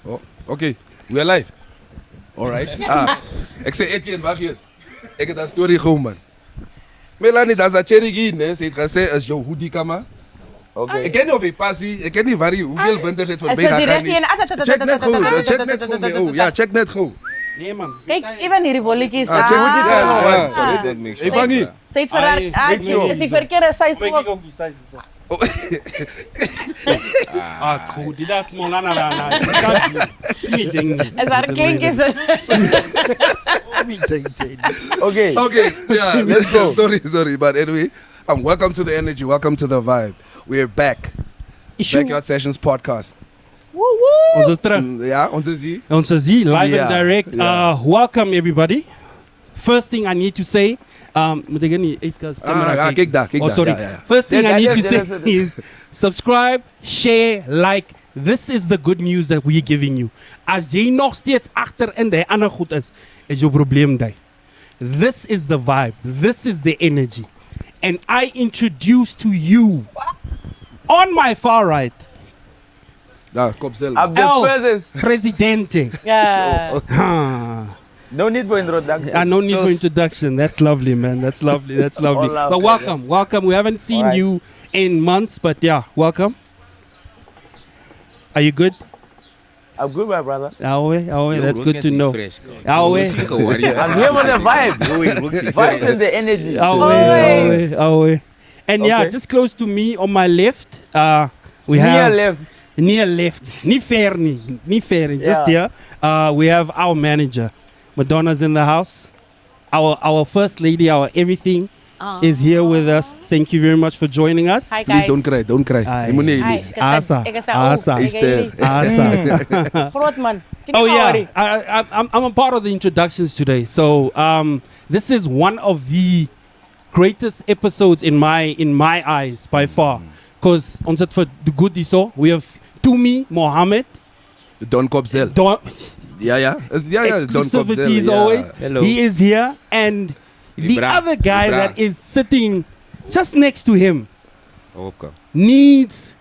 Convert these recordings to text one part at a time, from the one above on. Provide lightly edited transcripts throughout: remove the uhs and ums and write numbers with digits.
Oh, okay. We're live. All right. Ik zei Etienne, wacht eens. Ik heb dat story gewoon, man. Melanie, dat is een cherry hè. Ze heeft gezegd, als jouw hoodie kama. Oké. Ik ken niet of ik passie, ik ken niet hoeveel winters het voorbij Zo gaat. direct in. Check net gewoon, oh. Ja, check net gewoon. Nee, man. Kijk, even hierdie bolletjies. Check hoodie daar. Sorry, dat makes Ik van niet. Sy het verraad. Is die verkeerde size Maak ik ook. ook die size zo. Goed. Dit is small na. Niet ding. Is haar klinkjes. Okay. Okay, yeah, let's go. Sorry, but anyway, welcome to the energy, welcome to the vibe. We're back. Backyard Sessions podcast. Ons is terug. Ja, onze zie. Ons is hier, live Yeah, and direct. yeah. Welcome everybody. First thing I need to say, moet ik niet eens camera Ja, kijk daar. sorry. Ja. First thing I need to say Yes. is subscribe, share, like. This is the good news that we're giving you. As jy nog steeds achter in die ander goed is jou probleem daar. This is the vibe. This is the energy. And I introduce to you, on my far right, Daar, kop zelf. Up the El furthest. Presidente. Ja. No need for introduction. No need for introduction. That's lovely, man. That's lovely. That's lovely. All But welcome. We haven't seen Alright. you in months, but yeah, welcome. Are you good? I'm good, my brother. Awe, that's good to know. Awe, I'm here for the vibe. Vibes and the energy. awe. And yeah, Okay. just close to me on my left, we Near have left. near left, ni fair, just here. We have our manager, Madonna's in the house. Our first lady, our everything, is here with us. Thank you very much for joining us. Hi Please guys. don't cry. Aye. Je moet niet. Hi. Asa. Asa. Is there. Groot man. Oh yeah, I'm a part of the introductions today. So this is one of the greatest episodes in my eyes by far. Because on set for the good so we have Tumi, Mohamed, Don Kopzel. Don. Ja, Don Kopzel. Exclusivity is always. Hello. He is here, and the other guy that is sitting just next to him needs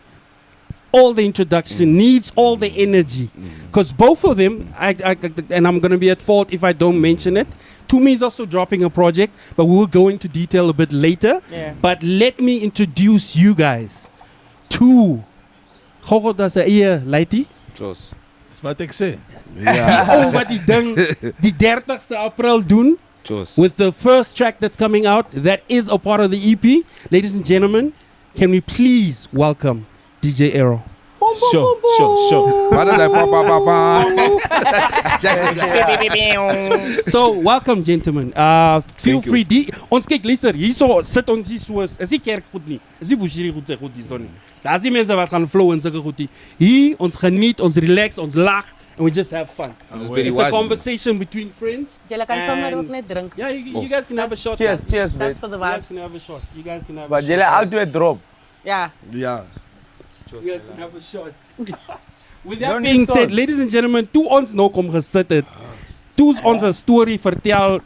all the introduction, needs all the energy. Because both of them, and I'm going to be at fault if I don't mention it. Tumi is also dropping a project, but we'll go into detail a bit later. Yeah. But let me introduce you guys to Gogo das eie Lighty. Dis wat ek sê. Ja. Wat die ding die 30ste April doen with the first track that's coming out that is a part of the EP. Ladies and gentlemen, can we please welcome DJ Erro? Sure. Wat is dat? So welcome gentlemen. Feel Thank you. free. Ons kyk luister, hierso sit ons hier soos is die kerk goed nie. Is die bushiri goed hierso nie. Daar's die mense wat gaan flow en sulke goed nie. Hier ons geniet, ons relax, ons lag and we just have fun. It's a conversation between friends. Julle kan sommer ook net drink. Yeah, you guys can have a shot. Cheers, That's mate. for the You guys vibes. can have a shot. You guys can have But a jullie shot. altijd drop. Ja. Ja. You guys can have a shot. With No that need being salt. said, ladies and gentlemen, toe ons nou kom gesit het, toe ons 'n story vertel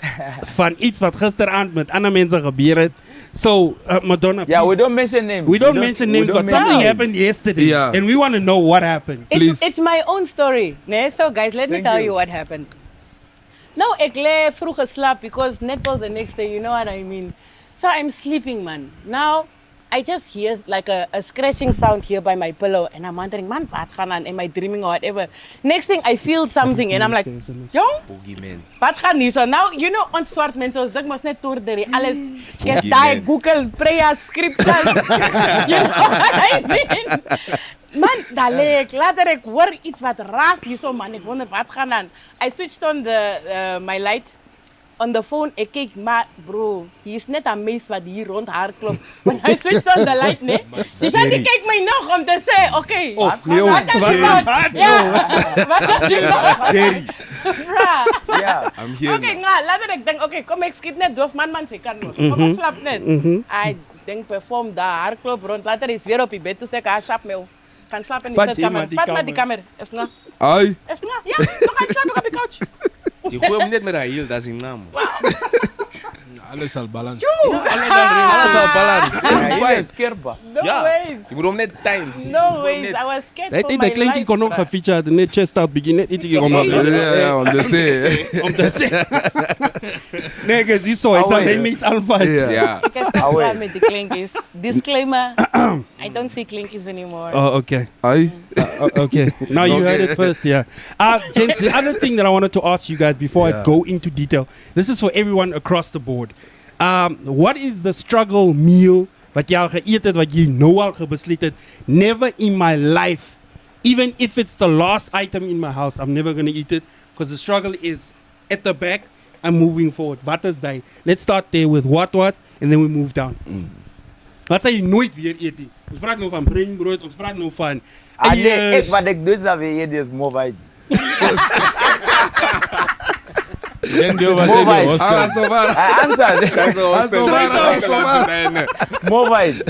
van iets wat gisteraand met ander mense gebeur het. So, Madonna, Yeah, we please, don't mention names. we don't mention names, but something happened yesterday, Yeah. and we want to know what happened. Please. It's my own story. Nee, so guys, let me Thank tell you. you what happened. Nou, ek lê vroeg geslaap because net till the next day, you know what I mean. So I'm sleeping, man. Now, I just hear like a scratching sound here by my pillow and I'm wondering, man, wat gaan aan? Am I dreaming or whatever? Next thing, I feel something and I'm like, jong, wat gaan hier so? Now, you know, ons swart mense, ons dink mos net toerderi, alles, get die, Google, prayer, scriptures, you know what I mean? Man, daar lê ek, later ek hoor iets wat raas hier so, man, ek wonder wat gaan aan. I switched on my light. On the phone, ek kyk, maar bro, hier is net 'n mens wat hier rond haar klop. When I switched on the light, nee, die Shandy kyk my nog om te sê, okay, wat is die fout? Ja, wat is die fout? Jerry. Bra. Yeah. I'm here. Okay, nga, later ek dink, okay, kom ek skiet net doof, man se kan mos. Kom ons slap net. I dink perform daar, haar klop rond, later is weer op die bed, toe sê ek, sharp my, kan slaap in die sitkamer. Vat maar die kamer, is nga. Ai. Is nga, ja, dan gaan slaap op die couch. Je gooit hem net met haar hiel, dat is een naam. Alles al balans. Alles al balans. Jy is skerp. No ways. Jy moet hom net time. No ways. I was scared Hy for het my die kleintjie kon nog life. gefeature net chest out begin net ietsie kom op. Ja, om te sê. Om te sê. Nee, guys, jy sou iets aan hy meets aanvat. Ja. Ja. Ek is klaar met die klinkies. Disclaimer, I don't see klinkies anymore. Oh, okay. Ai. Okay. Now you heard it first, yeah. Gents, the other thing that I wanted to ask you guys before I go into detail, this is for everyone across the board. What is the struggle meal wat jy al geëet het, wat jy nou al gebesluit het, never in my life, even if it's the last item in my house, I'm never going to eat it, because the struggle is at the back, I'm moving forward. Wat is die? Let's start there with what, and then we move down. Wat sê jy nooit weer eet nie? Ons praat nou van breinbrood, ons praat nou van Wat ek doen sa weer eet is Mohamed. Denk jy was in die hostel? Ah, so waar. I answered. Ah, so waar. Mohamed.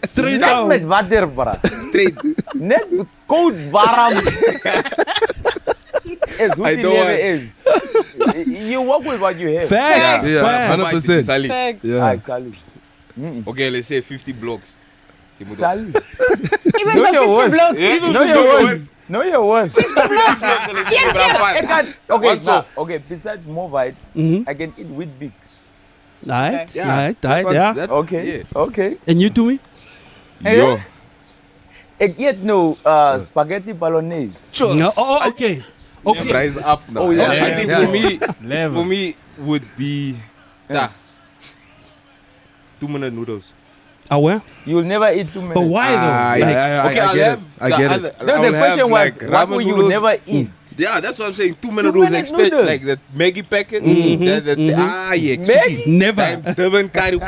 straight Net out. met water, bra. Straight. Net koud warm. Is hoe I die don't lewe is. You work with what you have. Fact, Yeah, fact. 100%. Sally. Fact. Yeah. Exactly. Okay, let's say 50 blocks. Jy moet Sally. Even Know for your 50 worth. blocks. Know your worth. Know your worth. Fine. Okay, What's now, up? okay. Besides Mohamed, Mhm. I can eat wheat bix. Right, Yeah. right, yeah. Okay, okay. And you, Tumi? Yo. Ik eet nou spaghetti bolognese. No. Oh, okay. Okay. Rise up now. Oh, yeah. I think Level. for me would be 2-minute noodles. Oh, well. You'll never eat too many. But why though? Like, Okay, I'll get it. have I the get it. other. No, I'll the question have, was, like, what ramen will you noodles. never eat? Yeah, that's what I'm saying. 2-minute 2-minute noodles, expect noodles. like the Maggie packet. Maggie? never. Time Durban curry.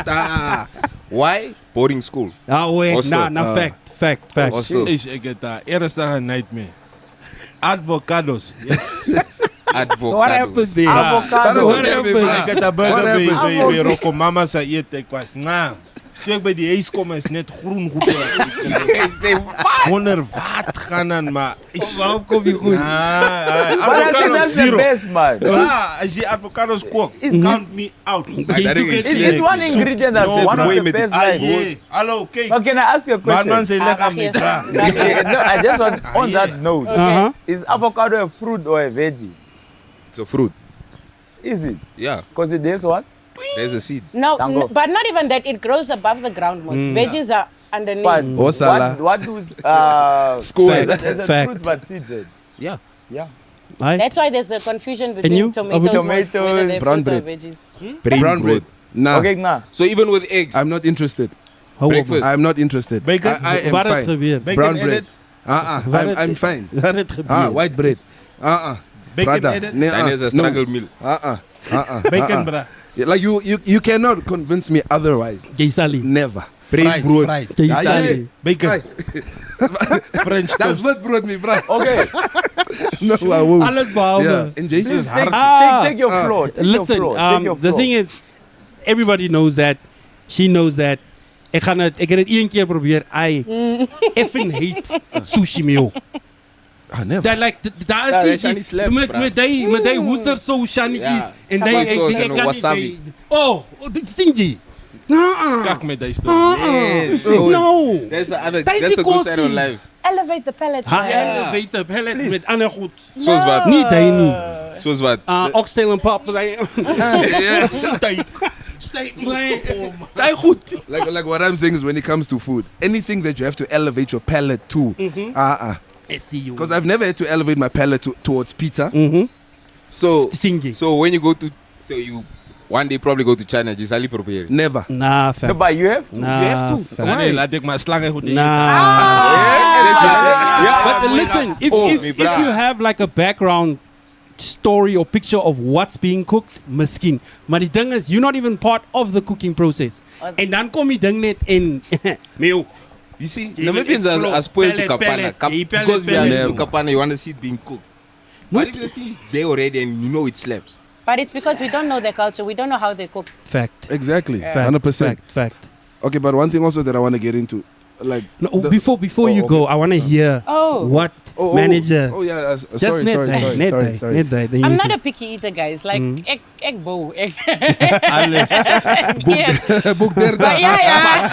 Why? Boarding school. Oh, wait. Hostel. Nah, fact. Hostel. Ek het eerste nightmare. Avocados. Yes. What happened Avocados. there? Avocado. What happened? Ek het 'n burger by Rocco Mama se eet. Ek was toe ek by die huis kom is net groen goed. Wonder wat gaan aan maar Waarom kom je goed? But I think avocado that's the zero. best, man. As jy avocados kook, Is count me out. It's one ingredient that's No, one of bro. the best. Ah, Like, yeah. Hallo, kyk. but can I ask you a Batman question? sê leg aan my yes. dra. No, I just want on that note. Uh-huh. Is avocado a fruit or a veggie? It's a fruit. Is it? Yeah. Because it is what? There's a seed. No, Tango. but not even that. It grows above the ground most. Veggies are underneath. But Osala. what do School. There's a Fact. fruits but seeds. Yeah. Yeah. Right? That's why there's the confusion you? between tomatoes, Tomatoes, whether they're brown fruits or bread. veggies. Brown bread. Nah. Okay, nah. So even with eggs, I'm not interested. breakfast. I'm not interested. Bacon? I am Wat het fine. gebeur? Bacon Brown in bread. it? I'm fine. Wat het gebeur? White bread. Bacon Brother. in it? Nee, dan is a struggle meal. Bacon, bra. Yeah, like you cannot convince me otherwise. Jy sally. Never. Fried, brood. fried. Jy Ja, sally. Bacon. French That's toast. what brought me, bro. Okay. No, I won't. Alles behalve. Yeah. And Jason's Take your floor. Take Listen, your floor. Take your the floor. thing is, everybody knows that. She knows that. Ek het het een keer probeer. I effing hate sushi meal. never. Dat like daar Ja, is die shiny slaps, bra. met die woester so shiny is Ja. en Soy sauce die en kan wasabi. nie. Oh, dit stingy. No. Kak met die stof. Yes. No. That's the other. That is That's the the good side of kosie. life. Elevate the palate. Ha, man. elevator pellet met ander goed. Soos wat. Nie die nie. Soos wat. Oxtail en pap. Steak. Steak, man. Die goed. Like what I'm saying is when it comes to food, anything that you have to elevate your palate to, I see you. because I've never had to elevate my palate towards pizza. So Singing. so when you go to you one day probably go to China, just ali prepare. Never. Nah, No, fam. but you have to. Nah, You have to. fam. Nee, laat ek maar slange goed eet. But listen, if you have like a background story or picture of what's being cooked, miskien. Maar die ding is, you're not even part of the cooking process. En dan kom die ding net in. Meeuw. You see, You will Namibians explore. are spoiled to Pellet, Kapana. pellet. Because we are Pellet, used to pellet. Kapana, you want to see it being cooked. Not- But if the thing is there already and you know it slaps. But it's because we don't know their culture. We don't know how they cook. Fact. Exactly. Yeah. 100%. Fact. Okay, but one thing also that I want to get into, like No, the- before you go, I want to hear what manager. Oh yeah, Just sorry. net die, then I'm you not can- a picky eater, guys. Like, egg bow. Alles. Yeah. Boek der But dag. yeah.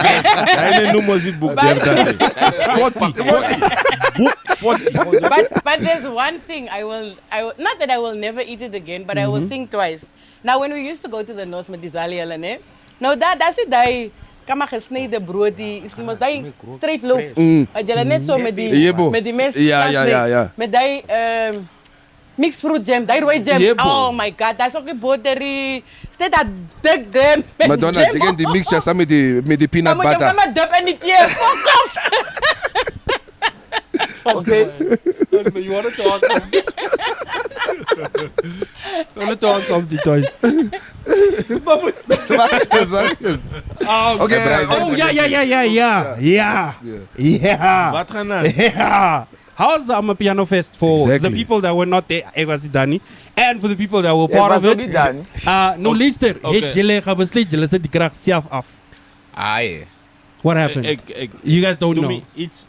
Hij noemt ons het boek But- der 40. Boek 40. But there's one thing I will not that I will never eat it again, but I will think twice. Now when we used to go to the North met die Zaliala, né? Nou that's it daai kama gesneden brood die is mos daai straight loaf. Wat jy net so met Jebo. die mes. Ja. Met daai mixed fruit jam, daai rooi jam. Jebo. Oh my god, that's ook 'n buttery. Steeds dat dik jam. met Madonna, jam tegen die mixture samen met die peanut Dan moet je butter. maar dip in die thee. Fuck off. Okay. You want to talk something? You want to talk something, toys? Okay, Oh yeah. Wat gaan nou? Yeah. How's the Amapiano Fest for Exactly. the people that were not there, Dani, and for the people that were part of was it? ook nie dan. No, luister. Okay. Het julle gebesluit julle sit die krag self af. Aye. What happened? You guys don't To know. me, it's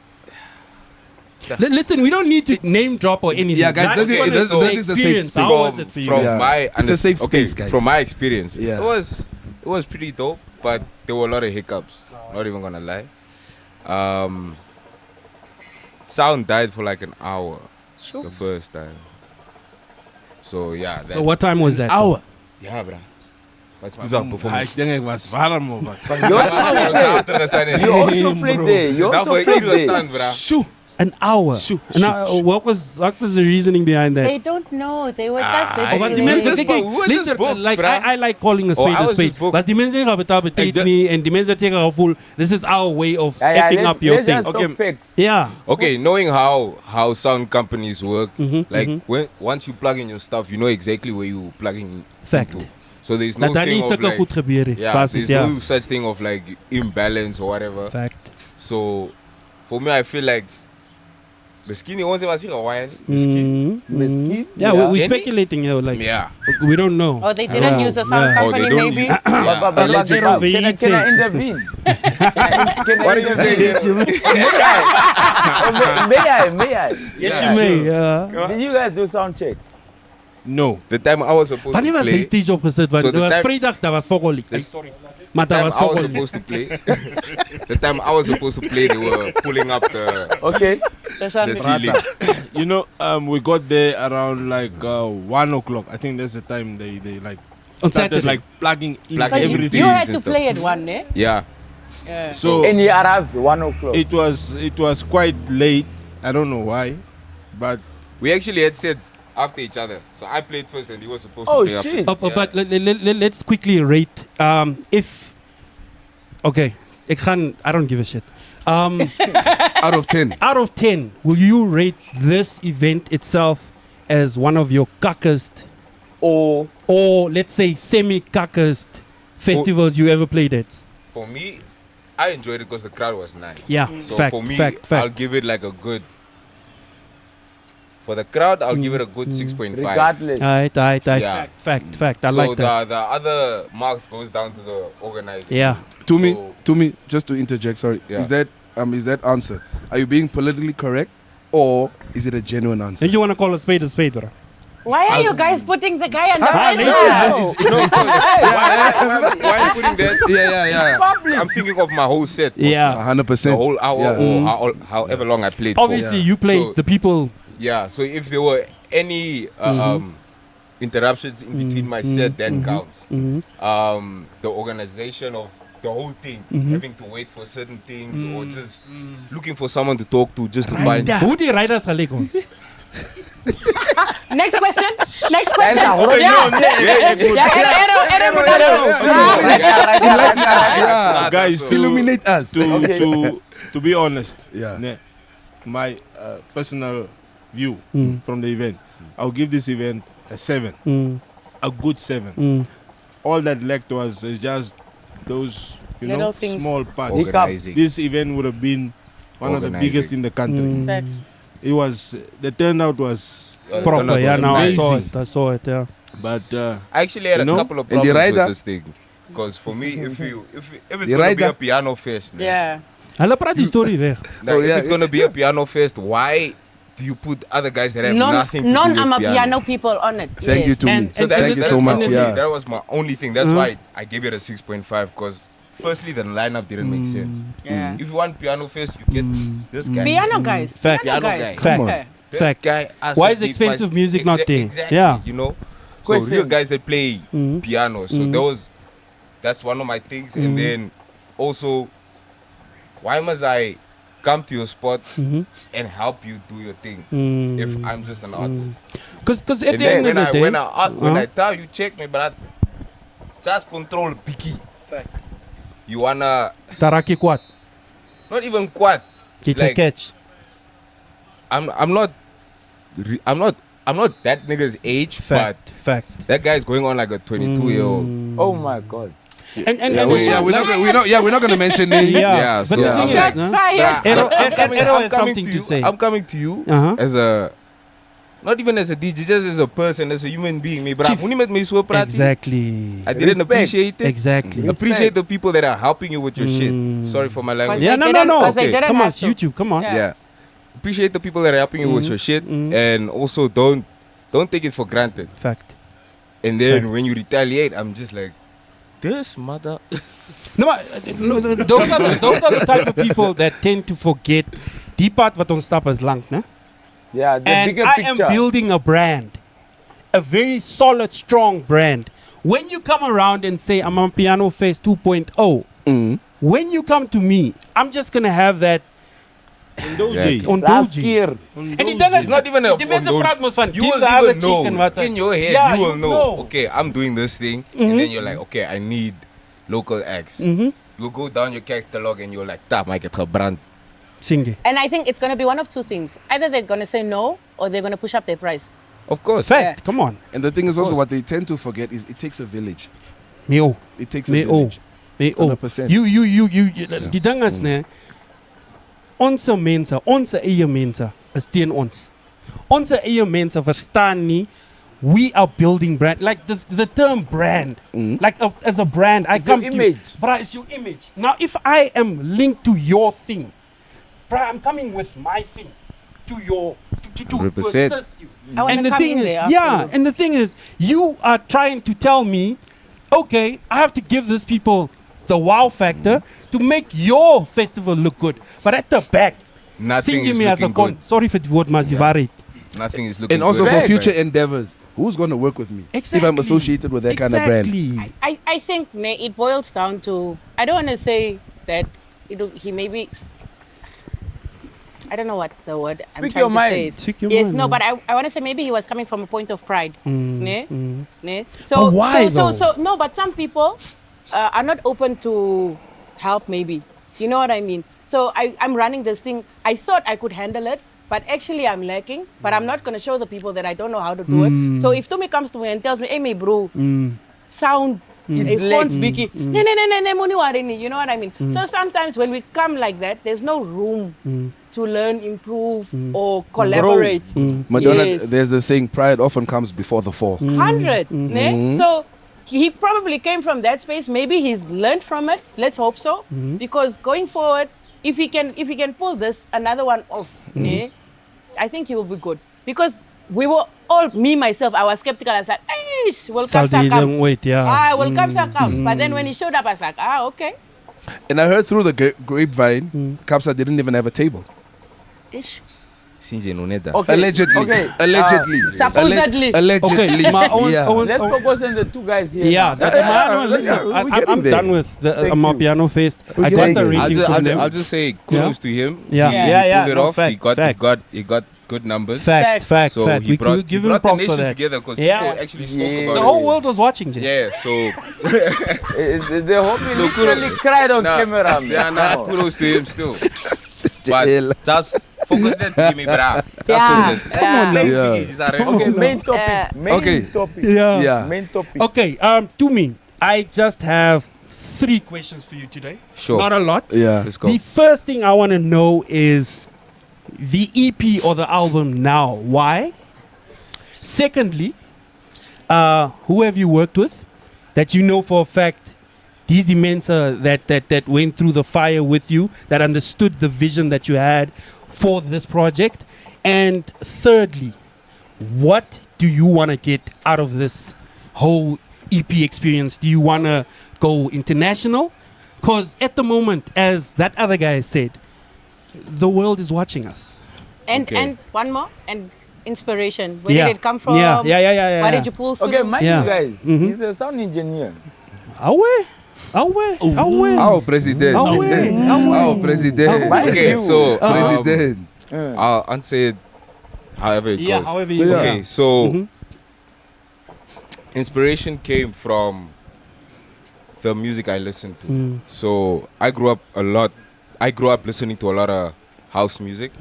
Listen, we don't need to name drop or anything. Yeah, guys, I this just is- wanna this- know this the is a safe experience. space. How was it for you? From Yeah. my It's a safe okay, space, guys. From my experience, Yeah. it was pretty dope, but there were a lot of hiccups. Not even gonna lie. Sound died for like an hour the first time. So yeah, that So what time was that? hour. yeah, bruh. What's bizarre Ik performance? denk ik was warm of wat. You also played there. You also played there. Shoo. An hour. Shoot, And shoot, what was the reasoning behind that? They don't know. They were just I- Was die we mense just kyk, booked- we just booked, like bruh. I like calling a Oh, I spade a was spade. just booked. Was die mense gaan betaal nie en die mense het seker gevoel this is our way of effing up your let's thing. just Okay. talk facts. Yeah. Okay, knowing how sound companies work, Mhm, like mhm. when once you plug in your stuff, you know exactly where you plugging Fact. into. So there's no Dat thing nie of sulke like, goed gebeur nie. yeah, Basis, there's ja. no such thing of like imbalance or whatever. Fact. So for me, I feel like the skinny ones was here wine. Skin. Mesquite. Yeah, we're Kenny? speculating here. Like Yeah. we don't know. Oh, they didn't use a sound Yeah. Oh, they company, don't maybe. use- yeah. But Allegedly. can I intervene? Can I What do you say? intervene? Yes, you may. May I? Yes, Yeah. you may. Yeah. Did you guys do sound check? No. The time I was supposed Wanneer to was die play, stage opgesit? Want So dit the was time- Vrydag, dat was Vogoli. Sorry. Maar dat time was I was Vogoli. supposed to play, the time I was supposed to play, they were pulling up the Okay. ceiling. You know, we got there around like 1 o'clock. I think that's the time they like On started Saturday. like plugging in Plugging But you, everything. you had and to stuff. play at 1, eh? Yeah. Yeah. So And he arrived 1 o'clock. it was quite late. I don't know why, but We actually had sets after each other. So I played first and he was supposed Oh to play shit. after. But let's quickly rate. If okay, I don't give a shit. Out of 10. Out of 10, will you rate this event itself as one of your cuckest, Or or let's say semi-cuckest festivals you ever played at? For me, I enjoyed it because the crowd was nice. Yeah, So fact, for me, fact. I'll give it like a good. For the crowd, I'll give it a good 6.5. regardless. Aight. Yeah. Fact. I so like that. the other marks goes down to the organizer. Yeah. To me, just to interject, sorry. Yeah. Is that answer? Are you being politically correct or is it a genuine answer? Don't you want to call a spade, bro? Why are you guys putting the guy on the Why are you putting that? Yeah. Public. I'm thinking of my whole set. also. Yeah. 100%. The whole hour Yeah. or however long I played Obviously, you played So- the people. for. Yeah, so if there were any interruptions in between my set, that counts. The organization of the whole thing, having to wait for certain things or just looking for someone to talk to just to find. Who the riders gelijk ons? Next question. Next En question. dan hoor je Yeah. nou, Yeah. guys, Illuminate us. to be honest, Yeah. ne, my personal view from the event, I'll give this event a 7, a good 7. All that lacked was just those, Little things. small parts. Organizing. This event would have been one of the Organizing. biggest in the country. Facts. It was the turnout was, Proper, yeah, now I amazing. saw it, yeah. but I actually had You a know? couple of And the problems with rider? this thing. Because for me, if it's The going to be rider? a piano fest, ne, Yeah. Hulle praat die story weg. Like, if it's gonna be a piano fest, why do you put other guys that have nothing to do with non-piano people on it? Thank you, Tumi. Thank you so much. Yeah, that was my only thing. That's why I gave it a 6.5 because firstly the lineup didn't make sense. Yeah. If you want piano fest, you get this guy. Piano guys. Fact. Piano Piano guys. guy. Fact. Okay. This Fact. guy has Why a is big expensive voice. music not there? Exactly. Yeah. You know. So real guys that play piano. So that's one of my things. And then also, why must I come to your spot and help you do your thing if I'm just an artist? Because at And the then end of the day, when I tell you check me, but just control picky. Fact. You wanna Taraki kwat, not even quad. kita Like, catch. I'm not that nigga's age, Fact. but that guy's going on like a 22-year-old. Oh my God. And we're not gonna mention names. Yeah, but so the thing I'm is, Shots no? fired. Erro has something to say. I'm coming to you as a, not even as a DJ, just as a person, as a human being. Me, bra, Chief. Muni met me so prati. Exactly. I didn't Respect. appreciate it. Exactly. Appreciate the people that are helping you with your shit. Sorry for my language. Yeah, They no. didn't- 'cause they Okay. didn't Come on, have it's to. YouTube. Come on. Yeah. Yeah. Appreciate the people that are helping you with your shit, and also don't take it for granted. Fact. And then when you retaliate, I'm just like, this mother. No, but, those are the type of people that tend to forget die part wat ons stap is lank, né? Yeah, the And bigger I picture. am building a brand, a very solid, strong brand. When you come around and say I'm on Piano Face 2.0, when you come to me, I'm just gonna have that Exactly. on Last Dooged. year. En die ding is It's not even a die mense on- praat mos van You give will the other even know chicken wat in your head. Yeah, you will know. Okay, I'm doing this thing, and then you're like, okay, I need local acts. You go down your catalog and you're like, tap, I get her brand. Sing it. And I think it's going to be one of two things. Either they're going to say no or they're going to push up their price. Of course. Fact. Come on. And the thing is also what they tend to forget is it takes a village. Me oh. It takes a Me oh. village. Me oh. 100%. You die ding is né. Onze eie mense is teen ons. Onze eie mense verstaan nie. We are building brand, like the term brand, like as a brand. I It's come your to image. you, bruh, it's your image. Now, if I am linked to your thing, bruh, I'm coming with my thing to your to 100%. assist you. I wanna And the come thing in is, there after yeah, you. and the thing is, you are trying to tell me, okay, I have to give these people the wow factor to make your festival look good, but at the back, Nothing is me as a looking con. good. Sorry for the word, Mazivari. Nothing is looking And also good. for Right. future endeavors, who's going to work with me if I'm Exactly. associated with that kind of brand? Exactly. I think it boils down to, I don't want to say that he maybe, I don't know what the word I'm Speak trying your to mind. say is. Speak your Yes, mind, no, man. but I want to say maybe he was coming from a point of pride. Ne? Ne? But why so no, but some people are not open to help maybe. You know what I mean? So I'm running this thing. I thought I could handle it, but actually I'm lacking. But I'm not going to show the people that I don't know how to do it. So if Tumi comes to me and tells me, hey, me bro, sound, It's phone's late. biggie. Ne, muni warini. You know what I mean? So sometimes when we come like that, there's no room to learn, improve, or collaborate. Madonna, Yes. there's a saying, pride often comes before the fall. 100. Ne? So he probably came from that space. Maybe he's learned from it. Let's hope so. Because going forward, if he can pull this another one off, ne, I think he will be good. Because we were all, me myself, I was skeptical. I was like, "Eish, will come, Saudi, come. don't wait, yeah. Will come. But then when he showed up, I was like, okay. And I heard through the grapevine, Kapsa didn't even have a table. Ish. Since Noneda. Okay. Allegedly. Okay. Allegedly. Supposedly. Allegedly. Okay, my own, Yeah. Let's focus on the two guys here. Yeah, listen, we're I'm getting there. done with the Thank my you. piano fest. We're I got getting the there. rating from them. I'll just say kudos to him. Yeah. He Yeah, pulled it no, off. fact. He got good numbers. Fact. So fact. he We brought, could give he him brought the props for nation that. together because Yeah. people actually spoke Yeah. about The it. whole world was watching, Jess. Yeah, so The homie So literally kudos- cried on nah, camera. man. yeah, nah, Come on. kudos to him still. Jail. But just focus that to me, brah. Yeah. Just focus. Come on Play now. biggie, Zare. Okay, main topic. Main Okay. topic. Yeah. Main topic. Okay, Tumi, I just have 3 questions for you today. Sure. Not a lot. Yeah. Let's go. The first thing I want to know is the EP or the album now. Why? Secondly, who have you worked with that you know for a fact these immenser that went through the fire with you, that understood the vision that you had for this project? And thirdly, what do you want to get out of this whole EP experience? Do you want to go international? Because at the moment, as that other guy said, the world is watching us. And one more, and inspiration. Where did it come from? Yeah. Why did you pull through? Okay, mind Yeah. you guys, he's a sound engineer. Our president. Our president. Okay, so President. I'll answer it however it goes. However you Okay, so inspiration came from the music I listened to. So I grew up listening to a lot of house music,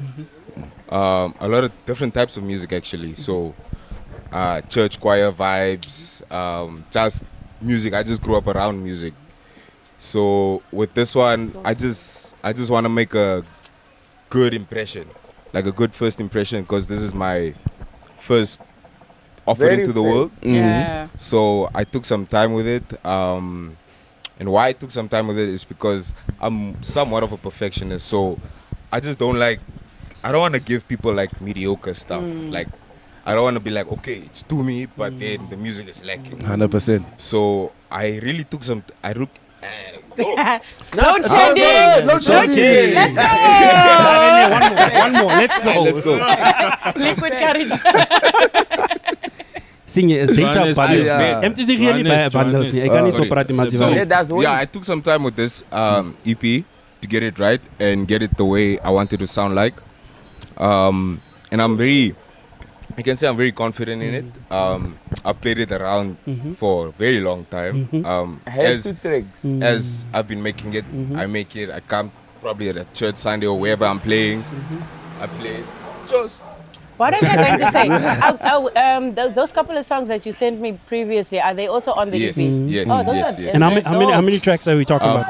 a lot of different types of music actually. So church choir vibes, just music. I just grew up around music. So with this one, I just want to make a good impression, like a good first impression, because this is my first offering to the world. Yeah. So I took some time with it. And why I took some time with it is because I'm somewhat of a perfectionist. So I just don't want to give people like mediocre stuff. Like, I don't want to be like, okay, it's Tumi, but then the music is lacking. 100%. So I really took some. Load shedding. Load shedding. Let's go. One more. Let's go. Let's go. Liquid courage. Sing is data Johannes, bundles. yeah. Empty zich hier nie by bundles nie. Ek kan nie so praat met So, jy. yeah, I took some time with this EP to get it right and get it the way I wanted to sound like. And I can say I'm very confident in it. I've played it around for a very long time. As I've been making it, I make it. I come probably at a church Sunday or wherever I'm playing. I play it. Just. What am I going to say? Those couple of songs that you sent me previously, are they also on the Yes, EP? yes, Oh, those yes, are- yes. And that's how many tracks are we talking about?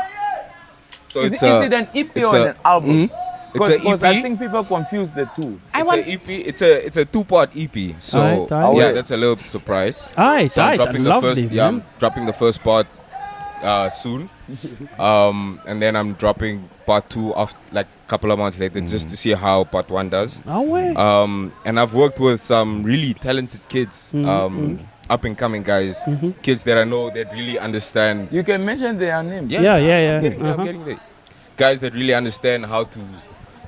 So Is it's it an EP it's or a- an album? It's an Because I EP. think people confuse the two. I It's want. an EP. It's a 2-part EP. So Alright. yeah, that's a little surprise. Aye, So I'm dropping the lovely, first. man. Yeah, I'm dropping the first part soon, and then I'm dropping part 2 after like a couple of months later, just to see how part 1 does. And I've worked with some really talented kids, up and coming guys, kids that I know that really understand. You can mention their names. Yeah. I'm getting there. Guys that really understand how to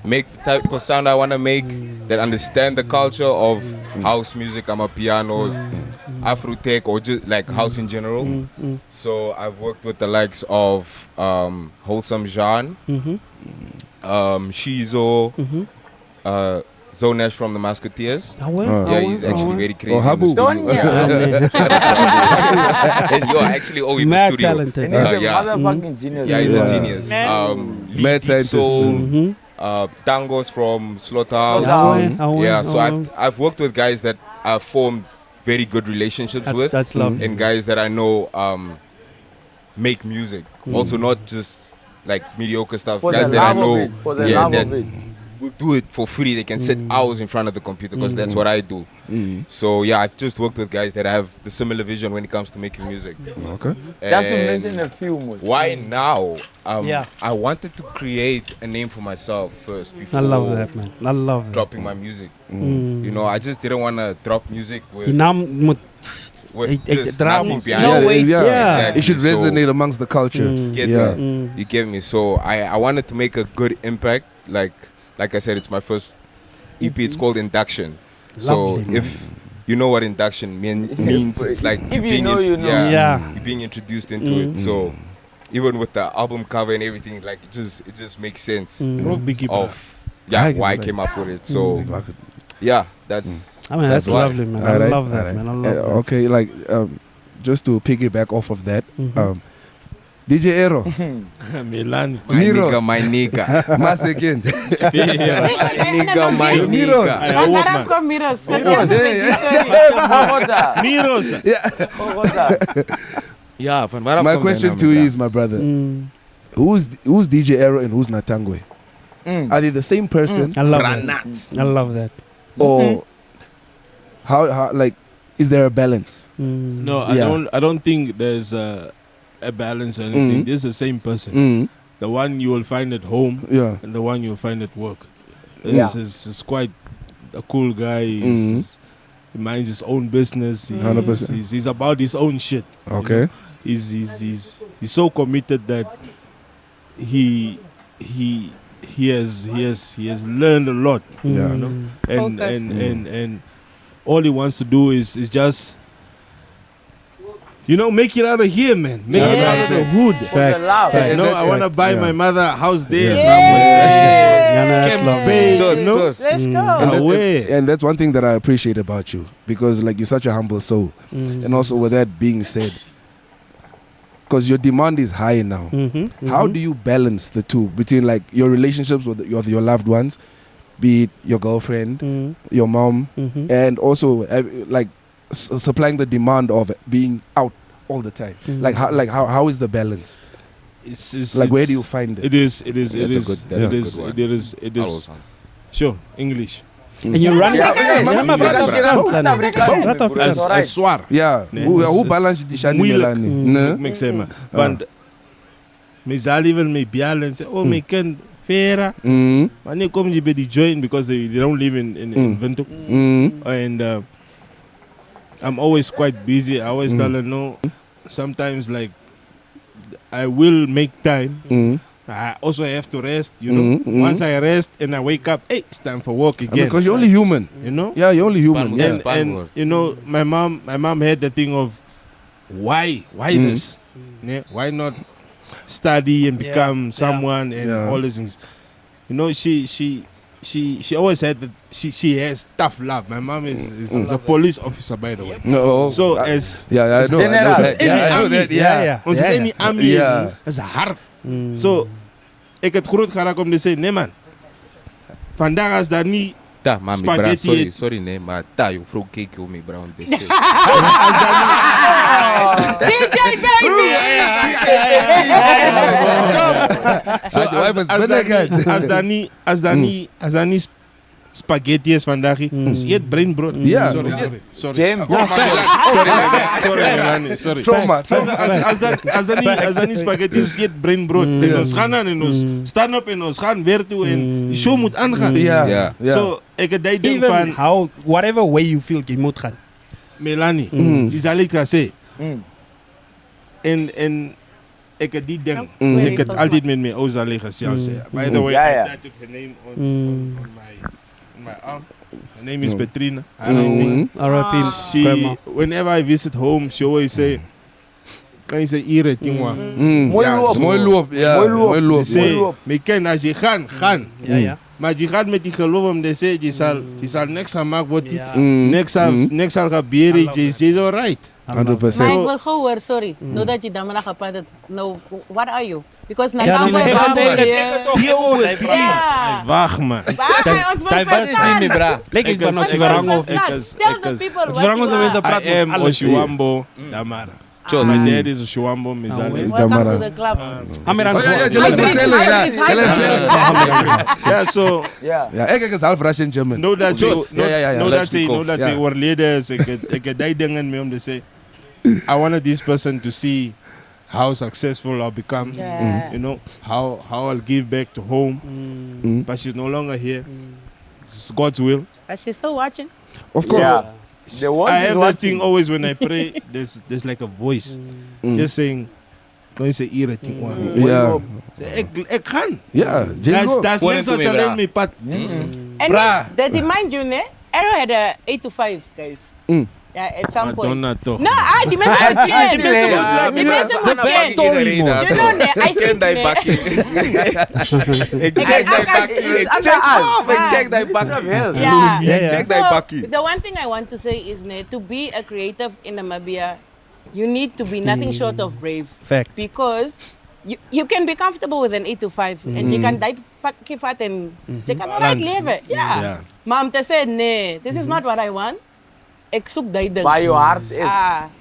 make the type of sound I want to make, that understand the culture of house music, piano, Afro tech, or just like house in general. So I've worked with the likes of Wholesome Jean, Shizo, Zonesh from the Musketeers. Yeah, he's actually very crazy in the Habu. studio. You're actually in the Mad studio. talented. And he's a Yeah. motherfucking genius. Yeah, he's Yeah. a genius. Mad scientist. Soul, Tangos from Slaughterhouse. Slaughterhouse. Yeah, so I've worked with guys that I've formed very good relationships with, That's lovely. and guys that I know make music. Also, not just like mediocre stuff. For Guys the that I love know, of it. For the yeah, love that of it. will do it for free. They can sit hours in front of the computer because that's what I do. So yeah, I've just worked with guys that have the similar vision when it comes to making music. Okay. Just to And mention a few more. why now? Yeah. I wanted to create a name for myself first before I love that, man. I love that. dropping my music. You know, I just didn't want to drop music with Die naam moet just draag nothing ons. behind No it. way. Yeah. Exactly. It should So, resonate amongst the culture. get Yeah. me. You get me. So I wanted to make a good impact. Like I said, it's my first EP. It's called Induction. So Lovely, man. if you know what induction means, it's like If you being know, you know. Yeah. you're being introduced into it. So even with the album cover and everything, like it just makes sense Rock Biggie, bro. of why I Like- came up with it. So yeah, that's I mean, that's why. lovely, man. I Alright, love that, alright. man. I love that. Okay, like just to piggyback off of that, DJ Erro, Milani. My Miros. nigga, my nigga. my second. My Miros. nigga. I hope, man. Come Miros. Miros. Ja, van waarom My komt hij question nou to met you dat? is, my brother, who's DJ Erro and who's Natangwe? Are they the same person, I love that. I love that. or how like is there a balance? No, Yeah. I don't think there's a a balance or anything. This is the same person. The one you will find at home and the one you'll find at work. This is quite a cool guy. He minds his own business. He's about his own shit. Okay. You know? He's so committed that he has learned a lot. You know? And all he wants to do is just, you know, make it out of here, man. Make it out of the hood. Fact. You know, I want to buy my mother a house there somewhere. Let's go. And that's one thing that I appreciate about you, because like you're such a humble soul. And also with that being said, because your demand is high now, how do you balance the two between like your relationships with your loved ones, be it your girlfriend, your mom, and also like supplying the demand of being out all the time? Like how is the balance? It's like where do you find it? It is. Sure, English. And you're running. I swear. Yeah. Who balance the shani melani? Make sense. But me zal even me balance. Oh, me can fera. When you come to be join because they don't live in Vento. And I'm always quite busy. I always tell her no. Sometimes like I will make time. I also have to rest, you know. Once I rest and I wake up, hey, it's time for work again. Because you're only human, you know. Yeah, you're only human. And you know, my mom had the thing of why this? Yeah, why not study and become someone and all these things? You know, she always had that. She has tough love. My mom is a police officer, by the way. No, so as I know that. Any army is a heart. So ik het groot geraakt om te zeggen, nee man, vandaag als daar niet spaghetti... Sorry nee, maar daar je vroeg cake om me brown te zeggen. Als daar niet spaghetti is vandaag, dus eet brainbrood. Sorry. Sorry. Als dat niet spaghetti is, eet brainbrood. En ons gaan aan en ons staan op en ons gaan weer toe en de show moet aangaan. So, ik heb dat ding van... How, whatever way you feel, je moet gaan. Melanie, die zal ik zeggen. En ik heb die ding. Ik heb altijd met mijn ouders liggen zelfs. By the way, I tattooed her name on my arm. Her name is Petrina. R.I.P. She, whenever I visit home, she always say, kan je zeggen, Ire, tingwa. Mooi loop. Me ken, als je gaan. Maar je gaat met die geloof om te zeggen, je zal niks gaan maken, wat niks zal gebeuren, je is alright. 100%. Maar ik wil gewoon, sorry. No dat je dan gepraat hebt. No, what are you? Because na kampo wacht man. Lekker is van wat je verhangen of... I am Oshiwambo Damara. My dad is Oshiwambo, Mizali is Damara. Welcome to the club. Ik is half Russian German. No dat ze overleden. Ik heb die dingen mee om te zeggen. I wanted this person to see how successful I'll become, you know, how I'll give back to home. But she's no longer here. It's God's will. But she's still watching. Of course. I have that thing always when I pray. There's like a voice just saying, "Don't say irritating one." Ik kan. That's niks wat alleen mee pad. And that remind you, ne? Erro had a 8 to 5, guys. Yeah, at some point. Madonna toch. No, die mensen moet plan. Die mensen moet plan. Iedereen dat. You know, I ken die bakkie. Ik check die bakkie. Check die bakkie. The one thing I want to say is, to be a creative in Namibia, you need to be nothing short of brave. Fact. Because you can be comfortable with an 8 to 5 and you can die pakkie vat and you can alright live. Yeah. Maar om te zeggen, nee, this is not what I want. Ik zoek die ding. By your heart is.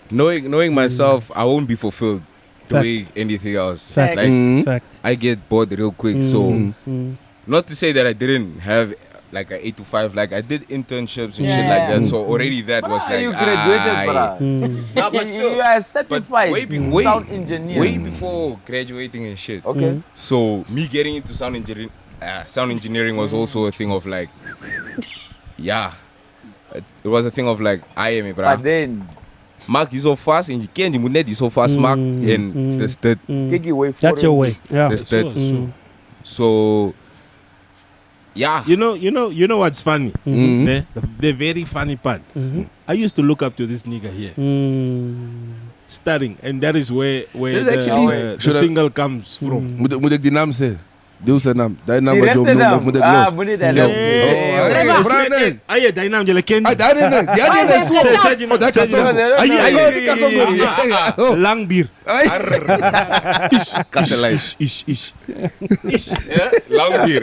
Knowing myself, I won't be fulfilled doing anything else. Fact. Like I get bored real quick. So not to say that I didn't have like an 8 to 5. Like I did internships and shit like that. So already that was like you graduated, bruh. Nah, but still, You are certified way, sound engineer. way before graduating and shit. Okay. So me getting into sound engineering was also a thing of like, yeah, it was a thing of like, I am it, bruh. But then, Mark is so fast and you can't do is so fast, Mark, and that's that. take it away. That's your way. Yeah. That's that. So, yeah. You know what's funny? The very funny part. I used to look up to this nigga here, studying, and that is where the single comes from. Moet ik die naam zeggen? Doe zijn naam. Die naam Die wat je rechte naam. moet ik Ah, los. moet je dat Zo. los. Aye, die naam jullie kennen. Daar nee. Ja, nee. Dat kan zo. Lang bier. Kastelein. Is. Lang bier.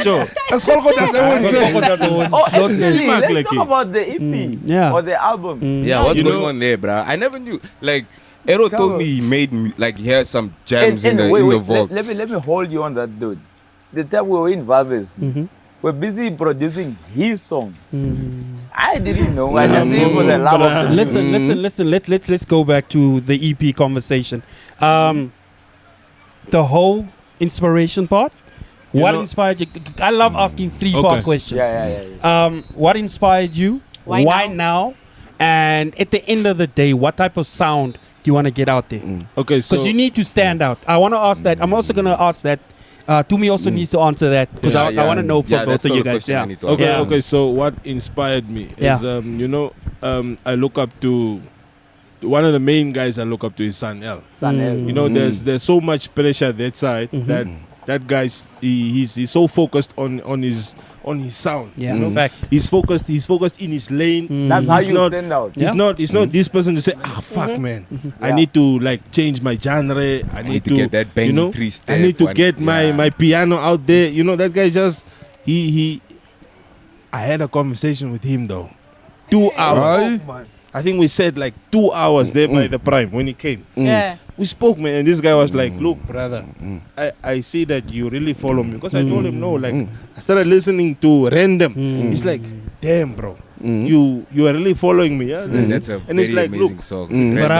Zo. Dat is gewoon goed dat ze Oh, actually, Smaak let's lekker. talk about the EP Yeah. or the album. Yeah, what's You going know- on there, bro? I never knew. Like, Erro told me he made like he has some jams And in wait, the vault. let me hold you on that, dude. The time we were in Valves, we're busy producing his song. I didn't know. I just knew for the love of the Listen. Let's go back to the EP conversation. The whole inspiration part. What know- inspired you? I love asking 3-part Okay. questions. Yeah. What inspired you? Why now? And at the end of the day, what type of sound do you want to get out there? Okay, so Because you need to stand out. I want to ask that. I'm also going to ask that. Tumi also needs to answer that because I want to know from both of you guys. Yeah. okay. So what inspired me is I look up to one of the main guys. I look up to his son L. You know, there's so much pressure that side that guy's he's so focused on his sound. Yeah. You know? In fact. He's focused in his lane. That's how He's you not- stand out. He's not this person to say, fuck man, I Yeah. need to like change my genre. I need to get that banging you know, 3-step I need to one. get my Yeah. my piano out there. You know, that guy just I had a conversation with him though. 2 hours. I think we said like 2 hours there by the Prime when he came. Yeah. We spoke, man, and this guy was like, look, brother, I see that you really follow me. Because I told him, no, like, I started listening to random. He's like, damn, bro, you are really following me. Yeah? That's a and very it's like, amazing look, song. That's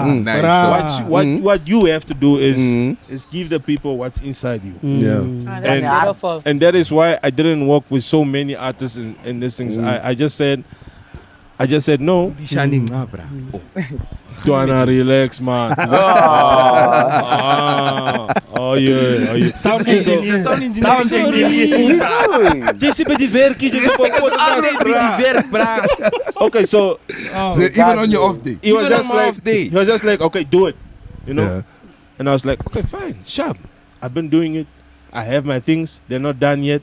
a nice song. what you have to do is give the people what's inside you. Yeah. Ah, that's And- beautiful. And that is why I didn't work with so many artists in these things. I just said no. Twana, relax, man. Yeah. Sound engineer. Sound engineer. Okay, so Even on your off day. he was Even just on my like, off day. he was just like, okay, do it, you know. Yeah. And I was like, okay, fine, sharp. I've been doing it. I have my things. They're not done yet.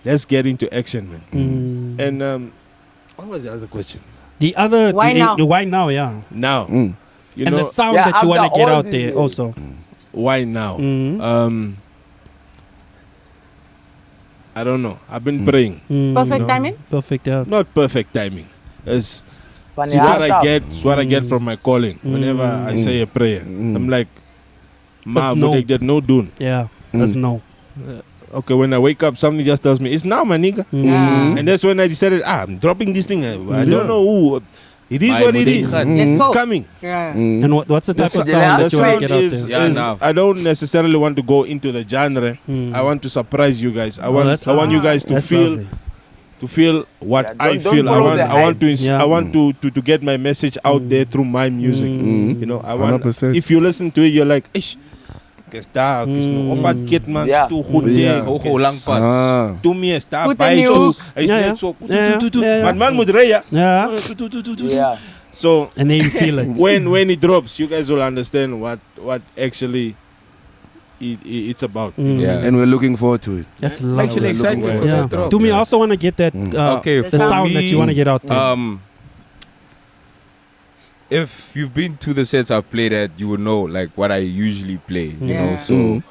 Let's get into action, man. And what was the other question? The other. Why now? Why now? Yeah. Now, you And know, the sound Yeah, that you want after to get all out these there years. also. why now? I don't know. I've been praying. Perfect No. timing? Perfect. Yeah. Not perfect timing. It's Funny what how I tough. get. It's what I get from my calling. Whenever I say a prayer, I'm like, Ma, That's no. moet ik dat no doen? Yeah. That's no. Okay, when I wake up, something just tells me, it's now, my nigga. Yeah. And that's when I decided, I'm dropping this thing. I don't know who. It is My what it is. Let's It's go. coming. Yeah. And what's the type of The sound that the you want to sound get out is, there? Yeah, is now. I don't necessarily want to go into the genre. I want to surprise you guys. I want you guys to That's feel lovely. what Yeah, I don't feel. I follow want the I want to Yeah. I want to get my message out there through my music. You know, I want 100%. if you listen to it, you're like, ish. Kesta, no op pad kit man, Yeah. toe goed Yeah. ding. Ho, lang pad. Tumi is daar Goed bij en toe. nieuws. Hij is Ja, ja. net zo. Ja, ja. Maar man moet rijden. Yeah. Yeah. So And then you feel it. when it drops, you guys will understand what actually it's about. Yeah. And we're looking forward to it. That's lovely. Actually excited looking for forward Yeah. that drop. To me, I also want to get that Okay, the for sound that me, you want to get out there. If you've been to the sets I've played at, you would know like what I usually play. You know, Yeah. so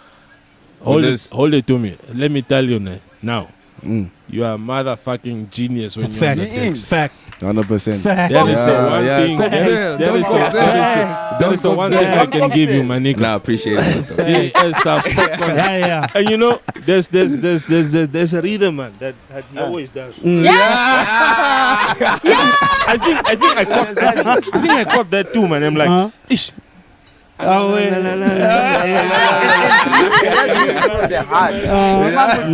Hold this- it to me. Let me tell you now. you are a motherfucking genius when you're on Fact. the decks. Fact. 100%. Fact. That is the Yeah, one yeah. thing. That is the one thing I can give you, my nigga. Nah, appreciate it. JS are fucking- Yeah. And you know, there's a rhythm, man, that he always does. I think I caught that too, man. I'm like, ish. Oh, wait. The heart.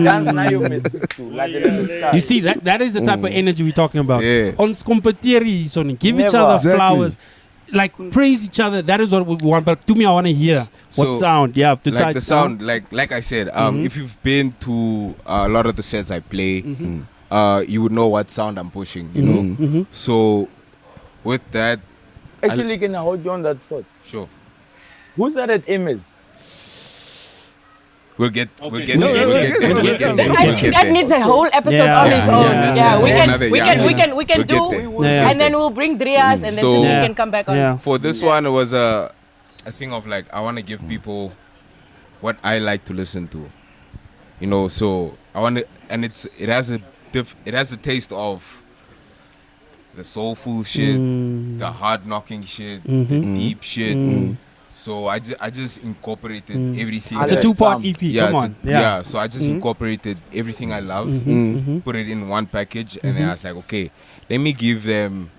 Dance now you miss it too. Like the little star. You see, that is the type of energy we're talking about. Yeah. On competieri, so give each Never. other Exactly. flowers. Like praise each other. That is what we want. But to me, I want to hear what So, sound. Yeah, to Like the sound, like I said, if you've been to a lot of the sets I play, you would know what sound I'm pushing, you know. So with that, Actually, can I hold you on that thought? sure, Who started Ms? we'll get there. No, We'll get there. We'll get there. That needs a whole episode Yeah. on its Yeah. own. Yeah. Yeah, we Yeah. can Another- we yeah. can We'll do, get there. Yeah. and then we'll bring Drias, and then So- Tumi Yeah. can come back on. Yeah. For this one, it was a thing of like I want to give people what I like to listen to, you know. So I want to, and it has a taste of the soulful shit, the hard knocking shit, the deep shit. So I just incorporated everything. It's a Yes. 2-part EP. Yeah, Come on. Yeah. So I just incorporated everything I love, put it in one package, and then I was like, okay, let me give them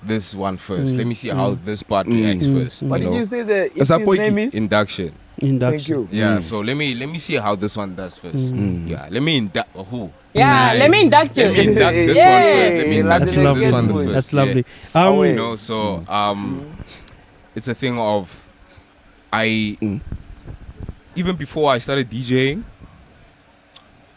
this one first. Let me see how this part reacts first. What You did know, you say the As a EP's poiki. name is? induction. Thank Induction. you. Yeah. So let me see how this one does first. Yeah. Let me induct who. Yeah, let me induct you. Let me induct this Yay. one first. Let me induct That's this lovely. one first. That's yeah. lovely. Away. You know, so it's a thing of even before I started DJing,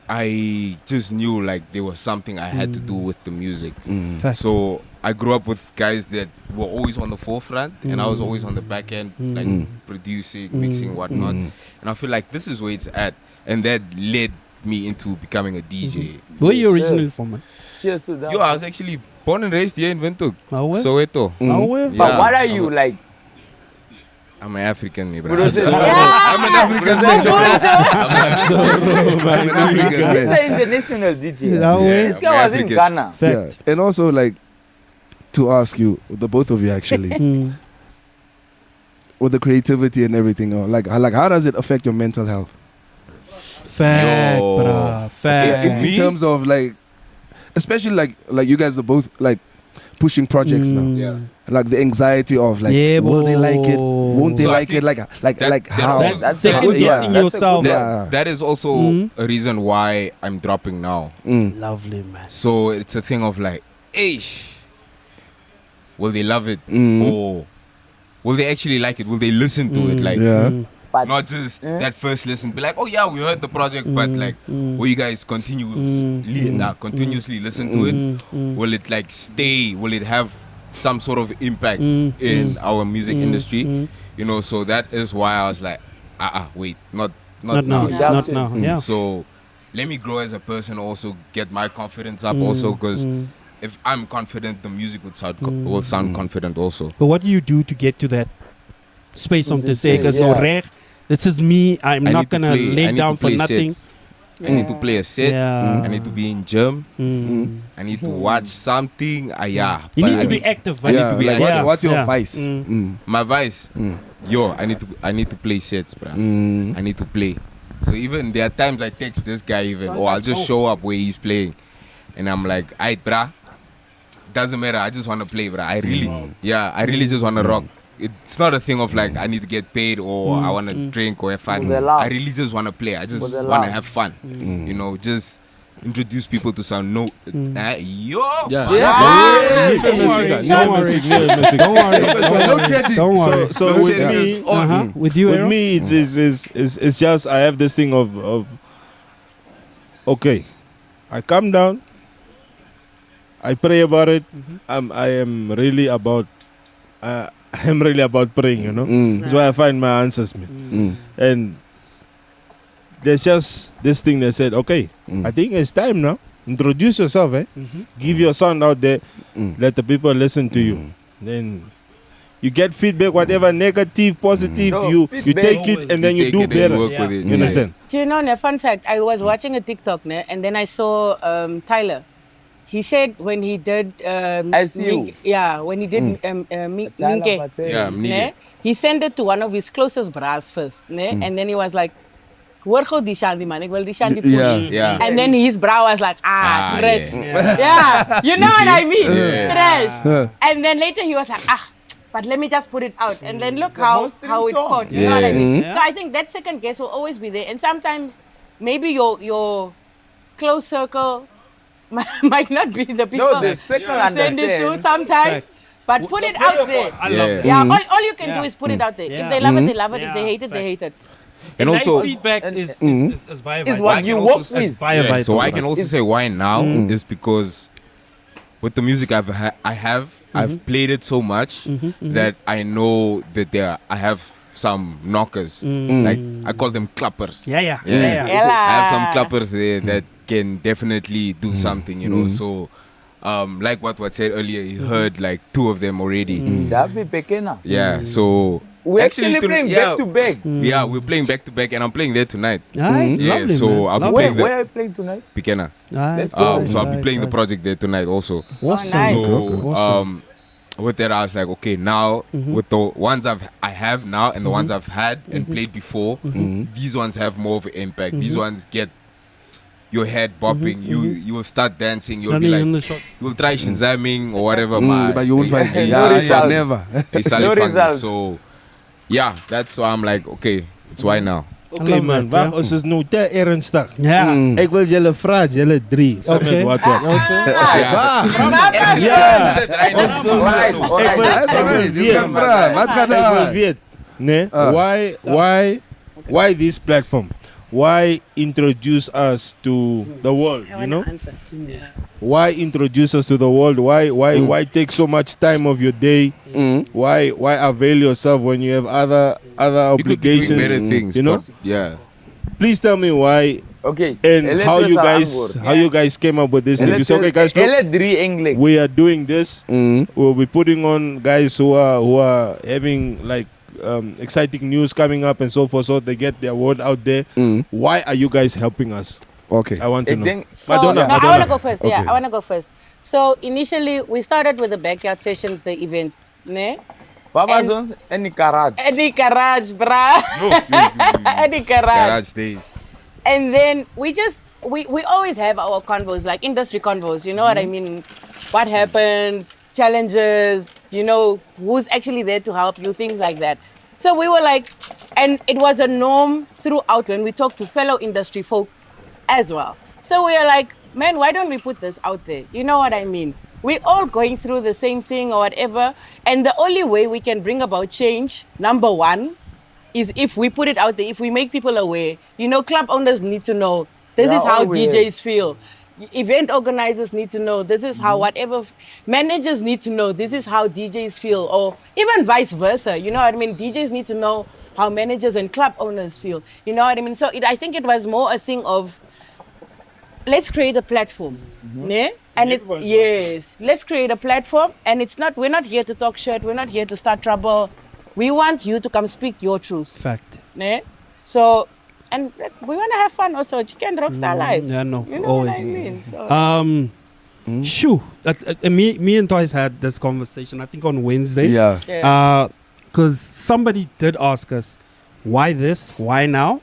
I just knew like there was something I had to do with the music. Fact. So I grew up with guys that were always on the forefront, and I was always on the back end, like producing, mixing, whatnot. And I feel like this is where it's at, and that led me into becoming a DJ. Where you Yes, originally sir. from, man? Cheers to that. Yo, I was actually born and raised here in Windhoek, Where? Soweto. Where? But Yeah, what are you like? I'm an African, me, bro. Bro, this- I'm an African man. I'm an African He's man. an international DJ. Yeah, This I'm guy was in African. Ghana. Yeah. And also, like, to ask you, the both of you actually, with the creativity and everything, like how does it affect your mental health? Fact, Yo. bruh. Fact. In Me? terms of like, especially like you guys are both like pushing projects now. Yeah. Like the anxiety of like, Yeah, will they like it? Won't they So I like think it? Like that how? also- That's Second a- guessing that's a yourself. good one. Yeah. That is also a reason why I'm dropping now. Lovely, man. So it's a thing of like, will they love it? Or will they actually like it? Will they listen to it? Like, Yeah. But not just that first listen, be like, oh yeah, we heard the project, but like, will you guys continuously listen to it? Will it like stay? Will it have some sort of impact in our music industry? You know, so that is why I was like, wait, not Not now. now. Yeah. Not now. Yeah. So let me grow as a person, also get my confidence up, also because if I'm confident, the music will sound confident also. But what do you do to get to that space of to say, Yeah. because no reg, this is me. I'm I not need to gonna play- I lay need down to for play nothing. sets. I need to play a set. Yeah. I need to be in gym. I need to watch something. You but need I to be need- active. I need Yeah, to be like, active. what's your Yeah. vice? My vice, yo, I need to play sets, bro. I need to play. So even there are times I text this guy even, or I'll just show up where he's playing, and I'm like, "Aight, bruh, doesn't matter. I just want to play, bruh. I really just want to rock. It's not a thing of like I need to get paid or I want to drink or have fun. For the love. I really just want to play. I For just the want to love. have fun. You know, just introduce people to some yo. Yeah. Don't worry. Don't worry. So No with sharing me, With you, with Erro? me, it's just I have this thing of okay, I calm down, I pray about it. I am really about praying, you know. That's why I find my answers, man. And there's just this thing that said, okay, I think it's time now. Introduce yourself, Give your sound out there. Let the people listen to you. Then You get feedback, whatever negative, positive, No, you feedback. take it and then you take do it and you better. work Yeah. with it. You understand? Do you know, a fun fact? I was watching a TikTok, and then I saw Tyler. He said when he did, I see you. when he did Minke, Yeah, ne, he sent it to one of his closest bras first, ne, and then he was like, "Hoor gou die Shandy man, ek wil die Shandy push." Yeah. Yeah. And then his bra was like, trash. Yeah. You know what I mean? Yeah. Trash. And then later he was like, but let me just put it out. And then look how most it song. caught. You know what I mean? Yeah. So I think that second guess will always be there. And sometimes maybe your close circle might not be the people No, the second you send it to understands. sometimes. But put it out there. I love that. Yeah, all you can Yeah. do is put it out there. Yeah. If they love it, they love it. If they Yeah, hate it, they hate it. And That also, feedback and- is via Is vital. what I you can work also with. Via yeah, so vital. I can also say why now is because with the music I have, I've played it so much that I know that I have some knockers. Like I call them clappers. Yeah. I have some clappers there that can definitely do something, you know. So, like what said earlier, he heard like 2 of them already. That be pequena. Yeah. So We're actually playing back to back. Yeah, we're playing back to back, and I'm playing there tonight. Alright, Yeah, lovely, so man. I'll be Lovely. playing Where are you playing tonight? Pikena. Let's go. So I'll be playing the project there tonight also. Awesome. nice. So Awesome. with that I was like, okay, now with the ones I have now and the ones I've had and played before, these ones have more of an impact. These ones get your head bopping. You will start dancing. You'll be Running in like, the shot. you'll try shazamming or whatever. But you won't find No yeah, result. never. No result. So yeah, that's why I'm like, okay, it's why now. Okay man, that, wacht, ons is nou te ernstig. Yeah. Ik wil jullie vragen, jullie 3. Samen Okay. met wat. Yeah. Ja. Alright, Ik alright. wil weten, nee, why this platform? Why introduce us to the world, you know? Why introduce us to the world? Why take so much time of your day? Why avail yourself when you have other You could be doing obligations? better things, you know? but yeah. Please tell me why Okay. and how you guys came up with this thing. You say, okay guys, look, L3 English. we are doing this. We'll be putting on guys who are having like exciting news coming up and so forth, so they get their word out there. Why are you guys helping us? Okay. I want to know. So, Madonna. I want to go first. Yeah, Okay. I want to go first. So initially, we started with the backyard sessions, the event. Ne? Papa And- Jones and the garage. Eddie Garage, brah. Eddie Garage. Garage days. And then we always have our convos, like industry convos, you know what I mean? What happened, challenges, you know, who's actually there to help you, things like that. So we were like, and it was a norm throughout when we talked to fellow industry folk as well. So we are like, man, why don't we put this out there? You know what I mean? We're all going through the same thing or whatever. And the only way we can bring about change, number one, is if we put it out there, if we make people aware. You know, club owners need to know this Yeah, is how always. DJs feel. Event organizers need to know this is how whatever managers need to know this is how DJs feel, or even vice versa. You know what I mean? DJs need to know how managers and club owners feel. You know what I mean? So I think it was more a thing of let's create a platform. Ne? And yes, let's create a platform, and we're not here to talk shit, we're not here to start trouble. We want you to come speak your truth. Fact. Ne? So, and we want to have fun also. Chicken rockstar life. Yeah, no, You know always. what I mean? So, Shoo. Me and Toys had this conversation, I think on Wednesday. Yeah. yeah. Because somebody did ask us, why this? Why now?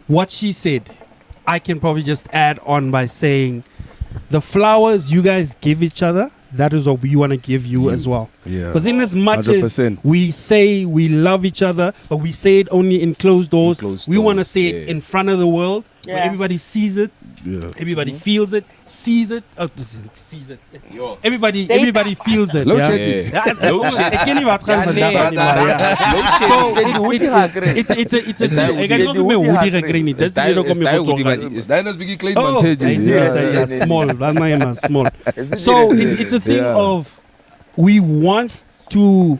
What she said, I can probably just add on by saying, the flowers you guys give each other, that is what we want to give you as well. Yeah. Because in as much as 100%. we say we love each other, but we say it only in closed doors, closed we want to doors, say it yeah. in front of the world, where Yeah. everybody sees it, Yeah. everybody feels it, sees it, sees it. Yo. Everybody feels it. Load yeah? shedding. Ek ken nie wat gaan vandag nie, maar ja. It's ek het nog meer hoodie gekry nie. Dis die hoekom ek tot Is that not biggie claim Oh, yeah. small. That's my small. So it's a thing Yeah. of we want to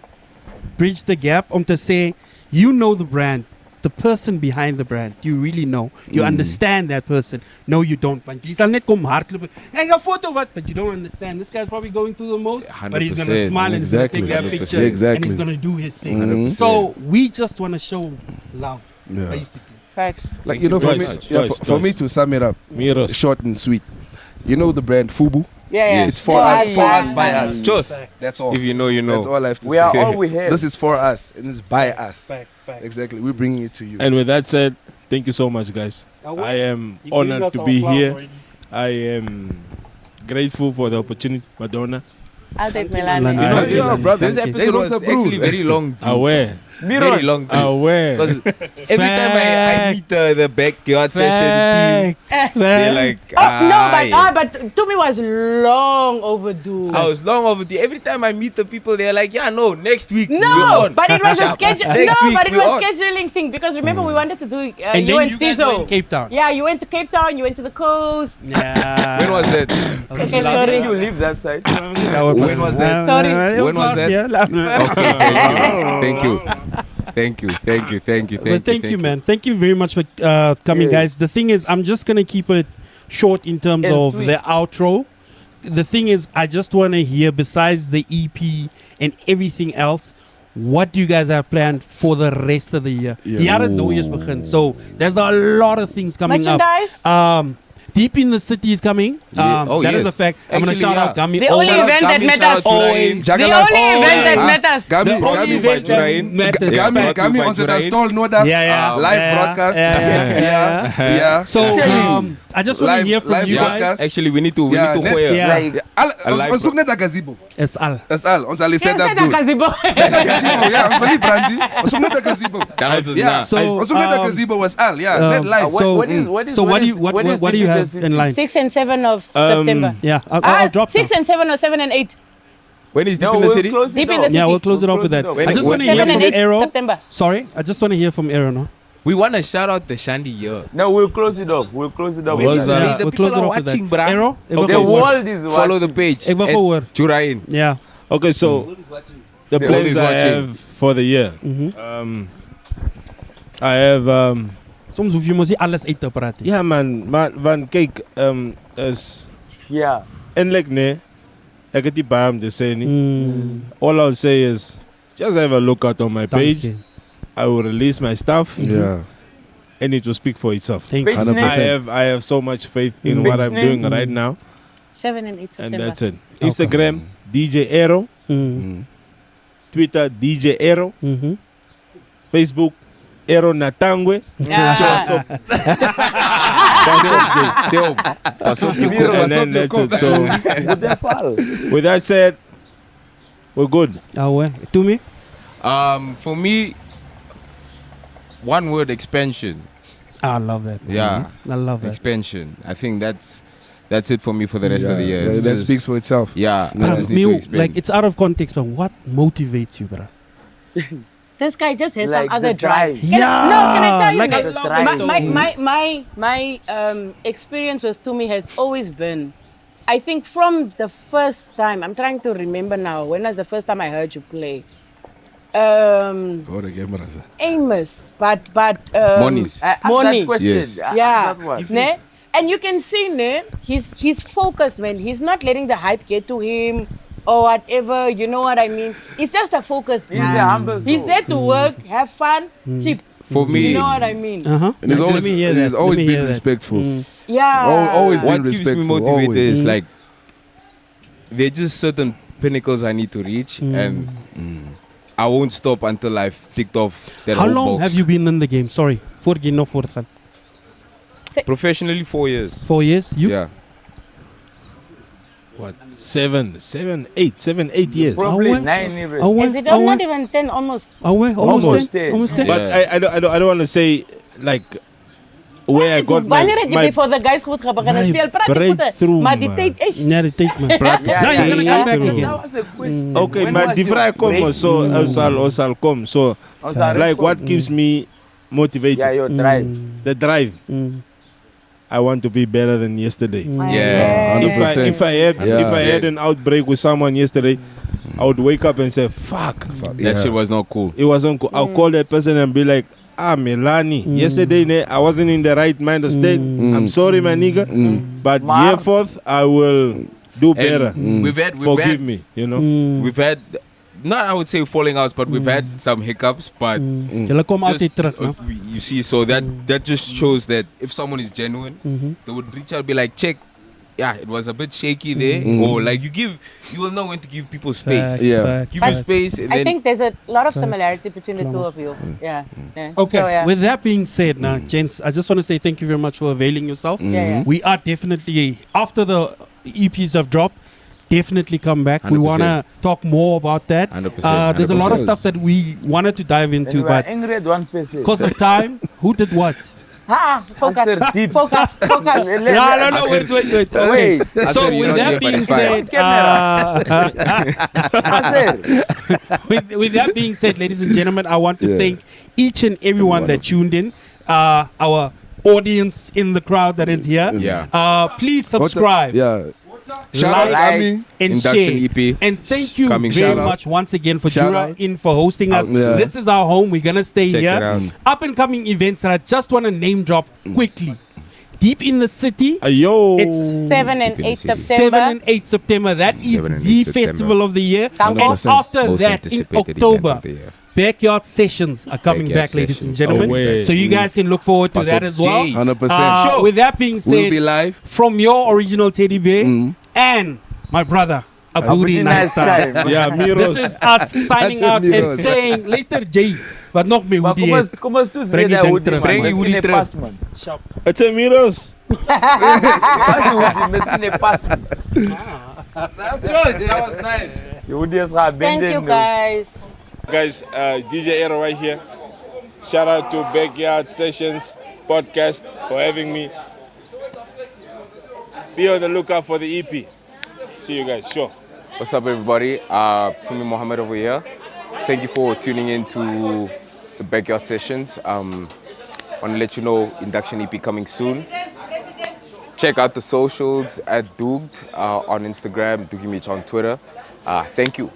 bridge the gap om te say, you know the brand, the person behind the brand. Do you really know? You understand that person? No, you don't. Want die sal net kom hardloop. Hey, a photo wat? But you don't understand. This guy's probably going through the most, but he's gonna smile and he's gonna take that picture, and he's gonna do his thing. 100%. So we just wanna show love, basically. Facts. Like, you know, for me to sum it up, Miros. short and sweet. You know the brand Fubu? Yeah. It's for us, by us. Just That's all. if you know, you know. That's all I have to We say. are all we have. This is for us, and it's by us. Fact. Exactly. We're bringing it to you. And with that said, thank you so much, guys. I am honored to be here. I am grateful for the opportunity, Madonna. I'll take Melanie. You know, yeah, brother. This episode was actually very long. Aware. Very long. Aware. Because every time I meet the backyard session team, they're like, but Tumi was long overdue. I was long overdue. Every time I meet the people, they're like, yeah, no, next week. we're No, on. but it was a schedule. Next No, week but it we're was on. scheduling thing because remember we wanted to do And you then and you guys were in Stizo. Cape Town. Yeah, you went to Cape Town. You went to the coast. Yeah. When was that? Okay, Did sorry. you leave that side? When was that? Sorry. When was that? Okay, thank you. But thank you, man. Thank you very much for coming, Yes. guys. The thing is, I'm just gonna keep it short in terms And of sweet. the outro. The thing is, I just want to hear, besides the EP and everything else, what do you guys have planned for the rest of the year? Yeah. Die jaar het nou eers begin. So there's a lot of things coming Merchandise. up. Deep in the City is coming. Yeah. Oh, that is yes. a fact. I'm gonna Actually, shout yeah. out Gummy. The only Shout out event that Gummy, met shout us. out Jurain. The only event that met us. Gami, The only Gami, event that Jurain. met us. Gami, Yeah. Gami, onze dat Jurain. stol nodig. Yeah. Live broadcast. Yeah. So I just want to hear from live you broadcast. guys. Actually, we need to Yeah, go net- here. Yeah. Like, Ons zoeken net een gazebo. It's all. Dat is al. Ons zal je Yes, set up that doen. gazebo. Ja, ons verliep Brandy. Ons zoeken net een gazebo. Dat is Ja, So, ons zoeken net een gazebo was al. Ja, net live. so- what what do you have in line? 6 and 7 of September. Yeah, I'll drop 6 some. and 7 or 7 and 8. When is Deep No, in the we'll City? close it Deep in off. the Yeah, city. we'll close it off with that. We'll close I it just off. want to hear 7 from and 8 Erro. September. Sorry, I just want to hear from Erro, no? We want to shout out the Shandy here. No, we'll close it off. We'll close it off. What's with that? that. The we'll people close it are off with that. watching, bruh. Erro, even Okay, The forward. world is Follow watching. the page. Even at forward. Jurain. Yeah. Okay, so the The plans world is I watching. have for the year. I have Soms hoef je mos nie alles uit te praat. ja man, maar van kijk is Yeah. eindelijk nee, ik het niet bij hem te zeggen nie. Mm. All I'll say is just have a look out on my Dank page. je. I will release my stuff Yeah. and it will speak for itself. Thank Page you. 100%. name. I have so much faith in Mm. what I'm doing right now, 7 and 8 and September. that's it. Instagram DJ Erro, Mm. Twitter DJ Erro, Mhm. Facebook Erro Natangwe. Yeah. Pas op, And then that's it. So Good and fall. with that said, we're good. To me? For me, one word: expansion. I love that. Yeah. I love that. Expansion. I think that's it for me for the rest of the year. Yeah, It's that just- speaks for itself. Yeah, But I just need to expand. like it's out of context, but what motivates you, bro? This guy just has Like some other the drive. drive. Can I tell you? like that the drive. my experience with Tumi has always been, I think from the first time, I'm trying to remember now, when was the first time I heard you play? Go to camera. Amos, but Monies. Ask Money. that question. Yes. Ask Yeah. that one. Ne? And you can see, ne, he's focused, man. He's not letting the hype get to him or whatever. You know what I mean? He's just a focused He's man. a humble He's soul. there to work, have fun, cheap. For me, You know what I mean? Uh-huh. And he's Let always, me hear he's that. always Let me been hear that. respectful. Yeah. Always what been keeps me respectful. motivated Always. is like there are just certain pinnacles I need to reach, and I won't stop until I've ticked off that How whole long box. have you been in the game? Sorry, voortgaan. Professionally, 4 years. 4 years. You? Yeah. What? 7, 8 years. Probably Awe. 9 even. Is it not even 10 almost? Almost Almost 10. 10. Almost 10. But Yeah. I don't want to say like where I got Wanneer het jy my voor the guys goed gaan begin my speel? Praat nie goed. breakthrough, Maar die man. tyd is Yeah, the take man. Yeah, No, he's gonna yeah, come back yeah. again. That was a question. okay, When maar was die your vraag komen break? so I'll come. So Als haar like respond. what keeps me motivated? Yeah, your drive. The drive. Mm. I want to be better than yesterday. Yeah. If I had Yeah. if I had an outbreak with someone yesterday, I would wake up and say, "Fuck, That shit was not cool. it wasn't cool." I'll call that person and be like, Melani. Yesterday, I wasn't in the right mind of state. I'm sorry, my nigga. But henceforth, I will do better. Forgive me, you know. We've had, not I would say falling outs, but we've had some hiccups. But you see, so that just shows that if someone is genuine, they would reach out and be like, check. Yeah, it was a bit shaky there. Or like you will know when to give people space. Give you space. And I think there's a lot of similarity between the two of you. Yeah. Okay. So, yeah. With that being said, now, gents, I just want to say thank you very much for availing yourself. We are definitely, after the EPs have dropped, definitely come back. 100%. We want to talk more about that. 100%. There's a lot of stuff that we wanted to dive into, but angry at one person. because of time, who did what? Focus. Deep. Focus. No, wait. Wait. So with that being said, with that being said, ladies and gentlemen, I want to thank each and everyone that tuned in. Our audience in the crowd that is here. Please subscribe. Shout out and Induction share. EP. And thank you very much once again for Jura in for hosting us. This is our home. We're gonna stay here. Up and coming events that I just want to name drop quickly. Deep in the City. It's 7 and 8 September. 7 and 8 September. That is the festival of the year. And after that, in October, Backyard Sessions are coming back, ladies and gentlemen. So you guys can look forward to that as well. 100%. With that being said, we'll be live from your original Teddy Bear and my brother, a booty nice time. Miros. This is us signing out and saying, Leicester J. But nog meer hoe die heeft. Kom eens toe, Breng die ding terug. Breng die hoodie terug. Het is Miros. Misschien een pas. That's right. That was nice. Je hoodie is gaan Thank you, guys. Guys, DJ Erro right here. Shout out to Backyard Sessions podcast for having me. Be on the lookout for the EP. See you guys, sure. What's up, everybody? Tumi Mohamed over here. Thank you for tuning in to the Backyard Sessions. Want to let you know, Induction EP coming soon. Check out the socials at Dooged on Instagram, Dooged on Twitter. Thank you.